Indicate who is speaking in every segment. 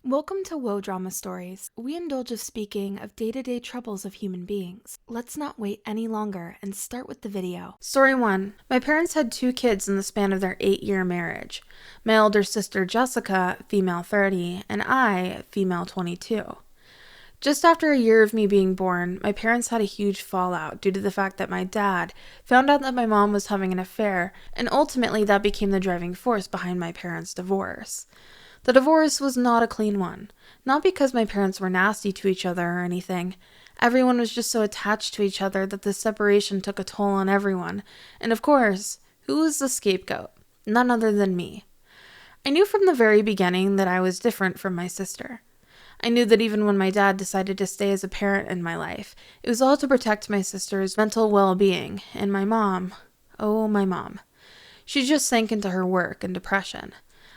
Speaker 1: Welcome to Woah Drama Stories. We indulge of speaking of day-to-day troubles of human beings. Let's not wait any longer and start with the video. Story 1. My parents had 2 kids in the span of their 8-year marriage. My elder sister Jessica, female 30, and I, female 22. Just after a year of me being born, my parents had a huge fallout due to the fact that my dad found out that my mom was having an affair, and ultimately that became the driving force behind my parents' divorce. The divorce was not a clean one, not because my parents were nasty to each other or anything. Everyone was just so attached to each other that the separation took a toll on everyone, and of course, who was the scapegoat? None other than me. I knew from the very beginning that I was different from my sister. I knew that even when my dad decided to stay as a parent in my life, it was all to protect my sister's mental well-being, and my mom, oh my mom, she just sank into her work and depression.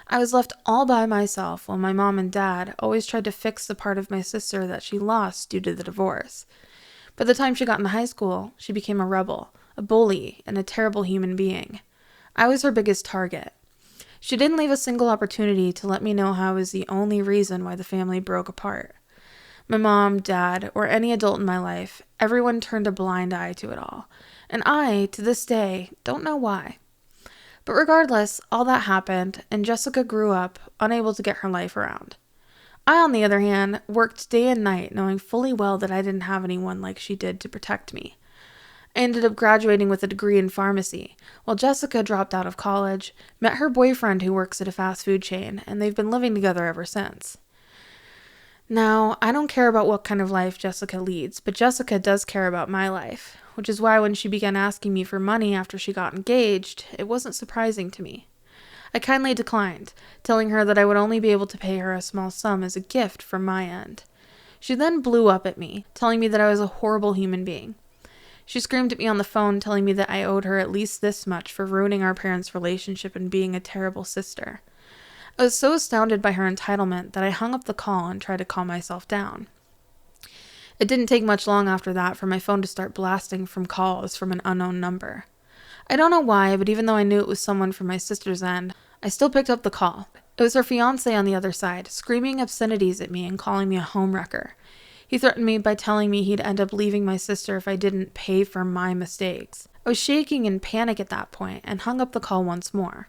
Speaker 1: I was left all by myself while my mom and dad always tried to fix the part of my sister that she lost due to the divorce. By the time she got into high school, she became a rebel, a bully, and a terrible human being. I was her biggest target. She didn't leave a single opportunity to let me know how I was the only reason why the family broke apart. My mom, dad, or any adult in my life, everyone turned a blind eye to it all. And I, to this day, don't know why. But regardless, all that happened, and Jessica grew up, unable to get her life around. I, on the other hand, worked day and night, knowing fully well that I didn't have anyone like she did to protect me. I ended up graduating with a degree in pharmacy, while Jessica dropped out of college, met her boyfriend who works at a fast food chain, and they've been living together ever since. Now, I don't care about what kind of life Jessica leads, but Jessica does care about my life, which is why when she began asking me for money after she got engaged, it wasn't surprising to me. I kindly declined, telling her that I would only be able to pay her a small sum as a gift from my end. She then blew up at me, telling me that I was a horrible human being. She screamed at me on the phone, telling me that I owed her at least this much for ruining our parents' relationship and being a terrible sister. I was so astounded by her entitlement that I hung up the call and tried to calm myself down. It didn't take much long after that for my phone to start blasting from calls from an unknown number. I don't know why, but even though I knew it was someone from my sister's end, I still picked up the call. It was her fiancé on the other side, screaming obscenities at me and calling me a homewrecker. He threatened me by telling me he'd end up leaving my sister if I didn't pay for my mistakes. I was shaking in panic at that point and hung up the call once more.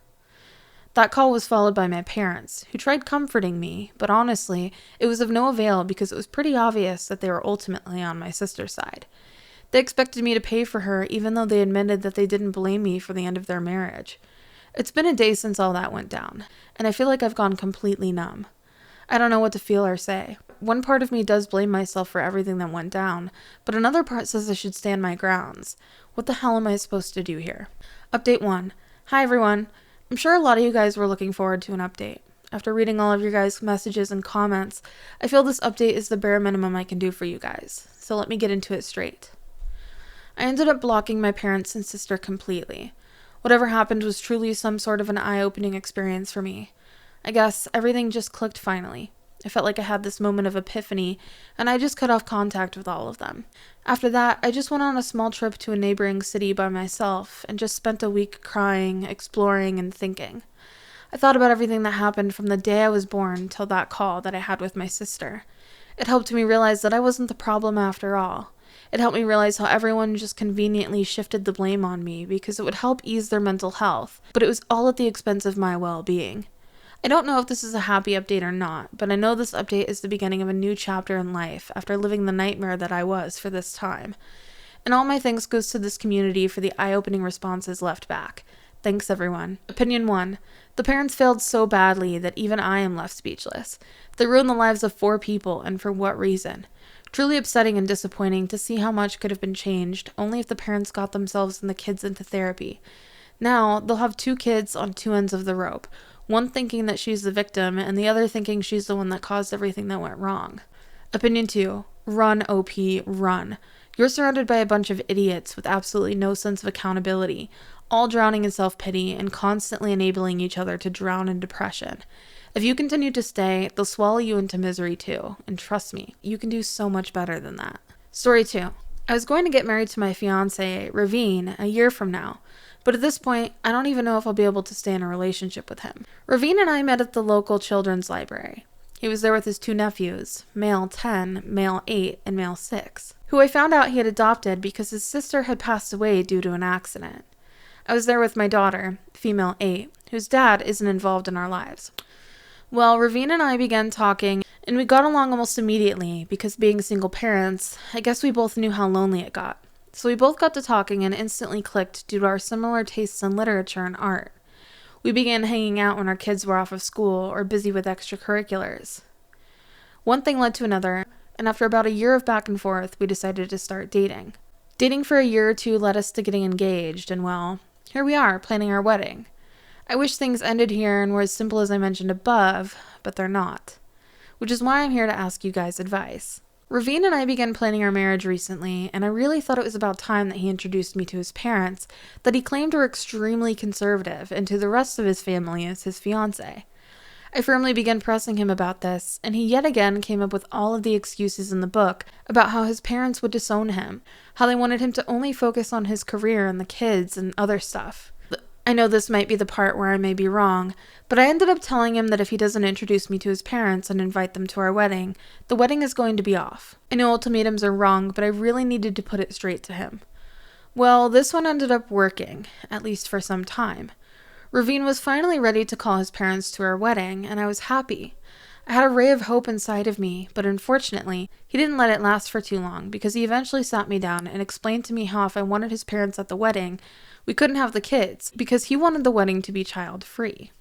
Speaker 1: That call was followed by my parents, who tried comforting me, but honestly, it was of no avail because it was pretty obvious that they were ultimately on my sister's side. They expected me to pay for her even though they admitted that they didn't blame me for the end of their marriage. It's been a day since all that went down, and I feel like I've gone completely numb. I don't know what to feel or say. One part of me does blame myself for everything that went down, but another part says I should stand my grounds. What the hell am I supposed to do here? Update 1. Hi everyone. I'm sure a lot of you guys were looking forward to an update. After reading all of your guys' messages and comments, I feel this update is the bare minimum I can do for you guys, so let me get into it straight. I ended up blocking my parents and sister completely. Whatever happened was truly some sort of an eye-opening experience for me. I guess everything just clicked finally. I felt like I had this moment of epiphany, and I just cut off contact with all of them. After that, I just went on a small trip to a neighboring city by myself and just spent a week crying, exploring, and thinking. I thought about everything that happened from the day I was born till that call that I had with my sister. It helped me realize that I wasn't the problem after all. It helped me realize how everyone just conveniently shifted the blame on me because it would help ease their mental health, but it was all at the expense of my well-being. I don't know if this is a happy update or not, but I know this update is the beginning of a new chapter in life after living the nightmare that I was for this time. And all my thanks goes to this community for the eye-opening responses left back. Thanks everyone. Opinion 1. The parents failed so badly that even I am left speechless. They ruined the lives of 4 people, and for what reason? Truly upsetting and disappointing to see how much could have been changed, only if the parents got themselves and the kids into therapy. Now, they'll have 2 kids on 2 ends of the rope. One thinking that she's the victim, and the other thinking she's the one that caused everything that went wrong. Opinion 2. Run, OP, run. You're surrounded by a bunch of idiots with absolutely no sense of accountability, all drowning in self-pity and constantly enabling each other to drown in depression. If you continue to stay, they'll swallow you into misery too, and trust me, you can do so much better than that. Story 2. I was going to get married to my fiancé, Ravine, a year from now. But at this point, I don't even know if I'll be able to stay in a relationship with him. Ravine and I met at the local children's library. He was there with his 2 nephews, male 10, male 8, and male 6, who I found out he had adopted because his sister had passed away due to an accident. I was there with my daughter, female 8, whose dad isn't involved in our lives. Well, Ravine and I began talking, and we got along almost immediately because being single parents, I guess we both knew how lonely it got. So we both got to talking and instantly clicked due to our similar tastes in literature and art. We began hanging out when our kids were off of school or busy with extracurriculars. One thing led to another, and after about a year of back and forth, we decided to start dating. Dating for a year or two led us to getting engaged, and well, here we are, planning our wedding. I wish things ended here and were as simple as I mentioned above, but they're not. Which is why I'm here to ask you guys advice. Ravine and I began planning our marriage recently, and I really thought it was about time that he introduced me to his parents, that he claimed were extremely conservative, and to the rest of his family as his fiancé. I firmly began pressing him about this, and he yet again came up with all of the excuses in the book about how his parents would disown him, how they wanted him to only focus on his career and the kids and other stuff. I know this might be the part where I may be wrong, but I ended up telling him that if he doesn't introduce me to his parents and invite them to our wedding, the wedding is going to be off. I know ultimatums are wrong, but I really needed to put it straight to him. Well, this one ended up working, at least for some time. Ravine was finally ready to call his parents to our wedding, and I was happy. I had a ray of hope inside of me, but unfortunately, he didn't let it last for too long because he eventually sat me down and explained to me how if I wanted his parents at the wedding, we couldn't have the kids because he wanted the wedding to be child-free.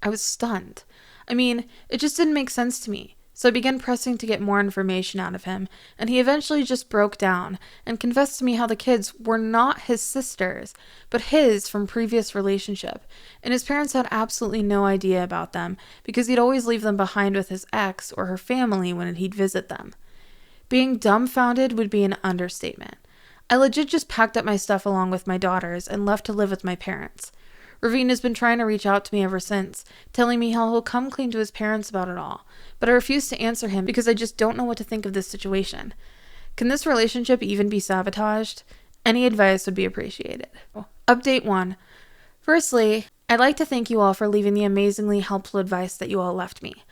Speaker 1: I was stunned. I mean, it just didn't make sense to me. So I began pressing to get more information out of him, and he eventually just broke down and confessed to me how the kids were not his sisters, but his from previous relationship, and his parents had absolutely no idea about them because he'd always leave them behind with his ex or her family when he'd visit them. Being dumbfounded would be an understatement. I legit just packed up my stuff along with my daughters and left to live with my parents. Ravine has been trying to reach out to me ever since, telling me how he'll come clean to his parents about it all, but I refuse to answer him because I just don't know what to think of this situation. Can this relationship even be sabotaged? Any advice would be appreciated. Update 1. Firstly, I'd like to thank you all for leaving the amazingly helpful advice that you all left me.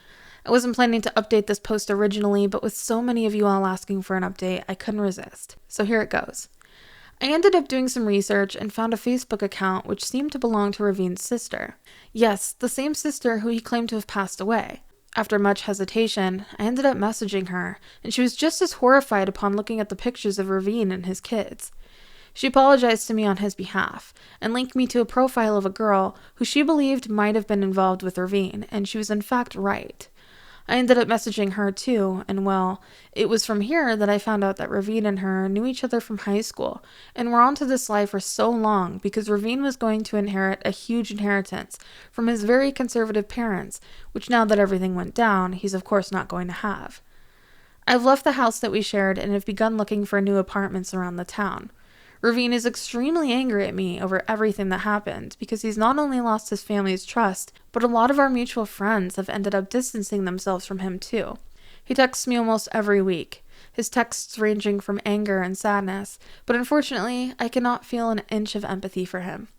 Speaker 1: I wasn't planning to update this post originally, but with so many of you all asking for an update, I couldn't resist. So here it goes. I ended up doing some research and found a Facebook account which seemed to belong to Ravine's sister. Yes, the same sister who he claimed to have passed away. After much hesitation, I ended up messaging her, and she was just as horrified upon looking at the pictures of Ravine and his kids. She apologized to me on his behalf, and linked me to a profile of a girl who she believed might have been involved with Ravine, and she was in fact right. I ended up messaging her too, and well, it was from here that I found out that Ravine and her knew each other from high school, and were onto this life for so long because Ravine was going to inherit a huge inheritance from his very conservative parents, which now that everything went down, he's of course not going to have. I've left the house that we shared and have begun looking for new apartments around the town. Ravine is extremely angry at me over everything that happened because he's not only lost his family's trust, but a lot of our mutual friends have ended up distancing themselves from him too. He texts me almost every week, his texts ranging from anger and sadness, but unfortunately, I cannot feel an inch of empathy for him.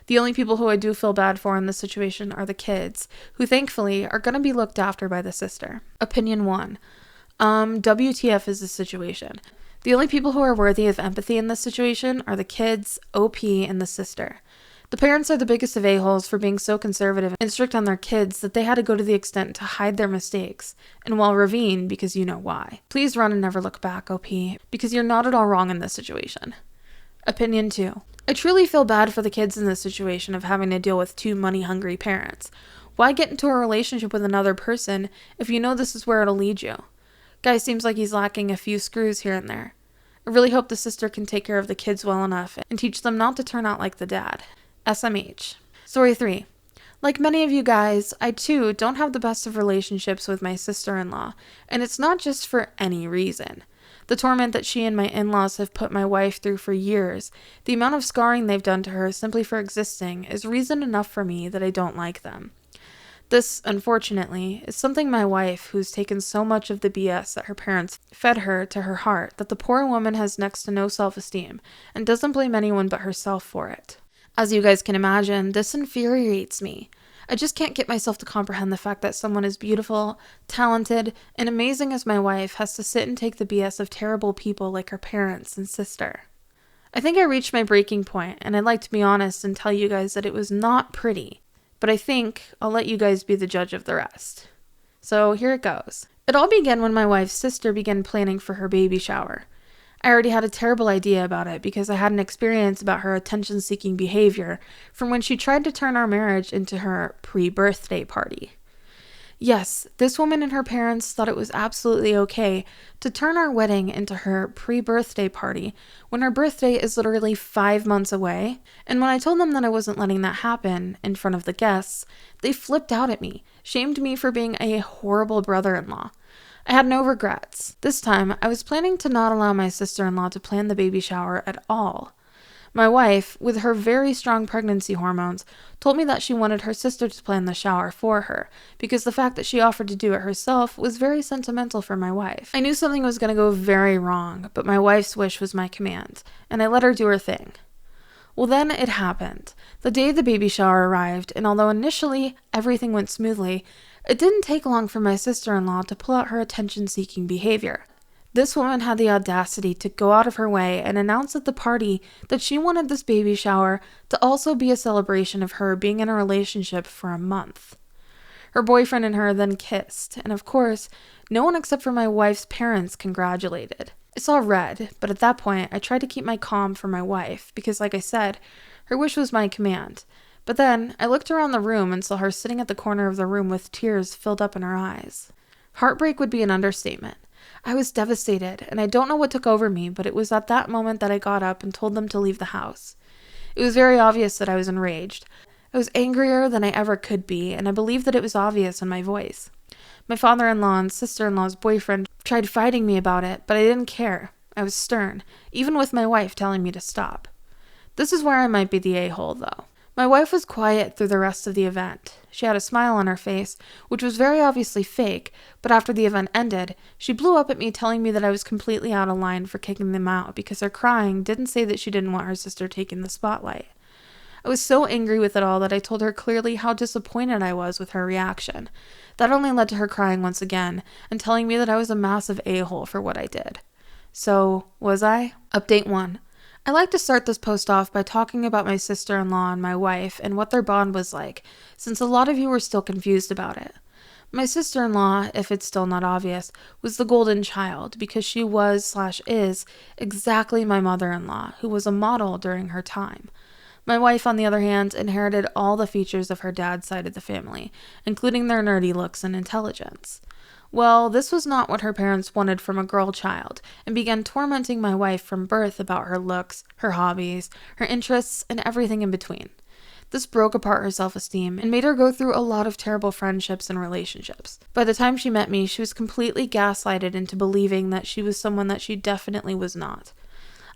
Speaker 1: The only people who I do feel bad for in this situation are the kids, who thankfully are going to be looked after by the sister. Opinion 1. WTF is the situation. The only people who are worthy of empathy in this situation are the kids, OP, and the sister. The parents are the biggest of a-holes for being so conservative and strict on their kids that they had to go to the extent to hide their mistakes. And while Ravine, because you know why. Please run and never look back, OP, because you're not at all wrong in this situation. Opinion 2. I truly feel bad for the kids in this situation of having to deal with 2 money-hungry parents. Why get into a relationship with another person if you know this is where it'll lead you? Guy seems like he's lacking a few screws here and there. I really hope the sister can take care of the kids well enough and teach them not to turn out like the dad. SMH. Story 3. Like many of you guys, I too don't have the best of relationships with my sister-in-law, and it's not just for any reason. The torment that she and my in-laws have put my wife through for years, the amount of scarring they've done to her simply for existing, is reason enough for me that I don't like them. This, unfortunately, is something my wife, who's taken so much of the BS that her parents fed her to her heart, that the poor woman has next to no self-esteem, and doesn't blame anyone but herself for it. As you guys can imagine, this infuriates me. I just can't get myself to comprehend the fact that someone as beautiful, talented, and amazing as my wife has to sit and take the BS of terrible people like her parents and sister. I think I reached my breaking point, and I'd like to be honest and tell you guys that it was not pretty, but I think I'll let you guys be the judge of the rest. So here it goes. It all began when my wife's sister began planning for her baby shower. I already had a terrible idea about it because I had an experience about her attention-seeking behavior from when she tried to turn our marriage into her pre-birthday party. Yes, this woman and her parents thought it was absolutely okay to turn our wedding into her pre-birthday party when her birthday is literally 5 months away. And when I told them that I wasn't letting that happen in front of the guests, they flipped out at me, shamed me for being a horrible brother-in-law. I had no regrets. This time, I was planning to not allow my sister-in-law to plan the baby shower at all. My wife, with her very strong pregnancy hormones, told me that she wanted her sister to plan the shower for her, because the fact that she offered to do it herself was very sentimental for my wife. I knew something was going to go very wrong, but my wife's wish was my command, and I let her do her thing. Well, then it happened. The day the baby shower arrived, and although initially everything went smoothly, it didn't take long for my sister-in-law to pull out her attention-seeking behavior. This woman had the audacity to go out of her way and announce at the party that she wanted this baby shower to also be a celebration of her being in a relationship for a month. Her boyfriend and her then kissed, and of course, no one except for my wife's parents congratulated. I saw red, but at that point, I tried to keep my calm for my wife because, like I said, her wish was my command. But then, I looked around the room and saw her sitting at the corner of the room with tears filled up in her eyes. Heartbreak would be an understatement. I was devastated, and I don't know what took over me, but it was at that moment that I got up and told them to leave the house. It was very obvious that I was enraged. I was angrier than I ever could be, and I believe that it was obvious in my voice. My father-in-law and sister-in-law's boyfriend tried fighting me about it, but I didn't care. I was stern, even with my wife telling me to stop. This is where I might be the a-hole, though. My wife was quiet through the rest of the event. She had a smile on her face, which was very obviously fake, but after the event ended, she blew up at me telling me that I was completely out of line for kicking them out because her crying didn't say that she didn't want her sister taking the spotlight. I was so angry with it all that I told her clearly how disappointed I was with her reaction. That only led to her crying once again and telling me that I was a massive a-hole for what I did. So, was I? Update 1. I like to start this post off by talking about my sister-in-law and my wife and what their bond was like, since a lot of you were still confused about it. My sister-in-law, if it's still not obvious, was the golden child because she was/is exactly my mother-in-law, who was a model during her time. My wife, on the other hand, inherited all the features of her dad's side of the family, including their nerdy looks and intelligence. Well, this was not what her parents wanted from a girl child, and began tormenting my wife from birth about her looks, her hobbies, her interests, and everything in between. This broke apart her self-esteem and made her go through a lot of terrible friendships and relationships. By the time she met me, she was completely gaslighted into believing that she was someone that she definitely was not.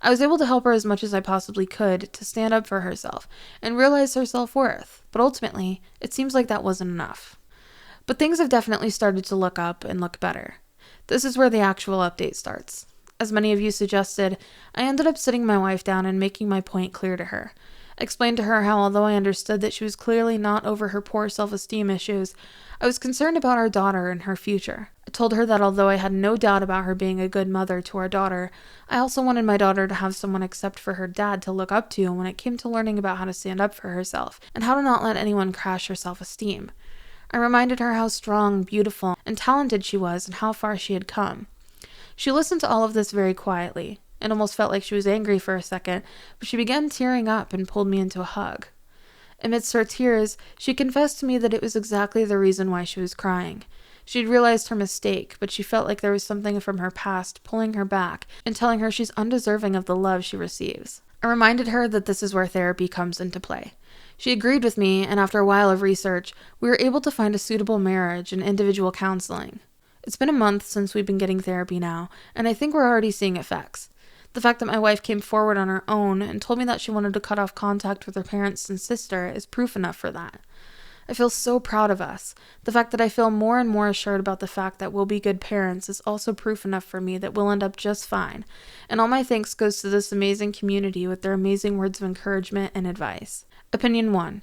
Speaker 1: I was able to help her as much as I possibly could to stand up for herself and realize her self-worth, but ultimately, it seems like that wasn't enough. But things have definitely started to look up and look better. This is where the actual update starts. As many of you suggested, I ended up sitting my wife down and making my point clear to her. I explained to her how, although I understood that she was clearly not over her poor self-esteem issues, I was concerned about our daughter and her future. I told her that although I had no doubt about her being a good mother to our daughter, I also wanted my daughter to have someone except for her dad to look up to when it came to learning about how to stand up for herself and how to not let anyone crash her self-esteem. I reminded her how strong, beautiful, and talented she was and how far she had come. She listened to all of this very quietly. It almost felt like she was angry for a second, but she began tearing up and pulled me into a hug. Amidst her tears, she confessed to me that it was exactly the reason why she was crying. She had realized her mistake, but she felt like there was something from her past pulling her back and telling her she's undeserving of the love she receives. I reminded her that this is where therapy comes into play. She agreed with me, and after a while of research, we were able to find a suitable marriage and individual counseling. It's been a month since we've been getting therapy now, and I think we're already seeing effects. The fact that my wife came forward on her own and told me that she wanted to cut off contact with her parents and sister is proof enough for that. I feel so proud of us. The fact that I feel more and more assured about the fact that we'll be good parents is also proof enough for me that we'll end up just fine. And all my thanks goes to this amazing community with their amazing words of encouragement and advice. Opinion 1.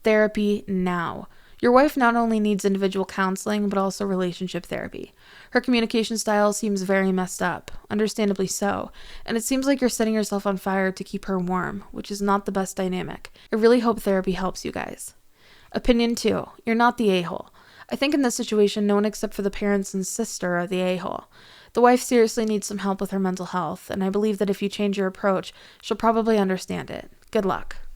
Speaker 1: Therapy now. Your wife not only needs individual counseling, but also relationship therapy. Her communication style seems very messed up, understandably so, and it seems like you're setting yourself on fire to keep her warm, which is not the best dynamic. I really hope therapy helps you guys. Opinion 2. You're not the a-hole. I think in this situation, no one except for the parents and sister are the a-hole. The wife seriously needs some help with her mental health, and I believe that if you change your approach, she'll probably understand it. Good luck.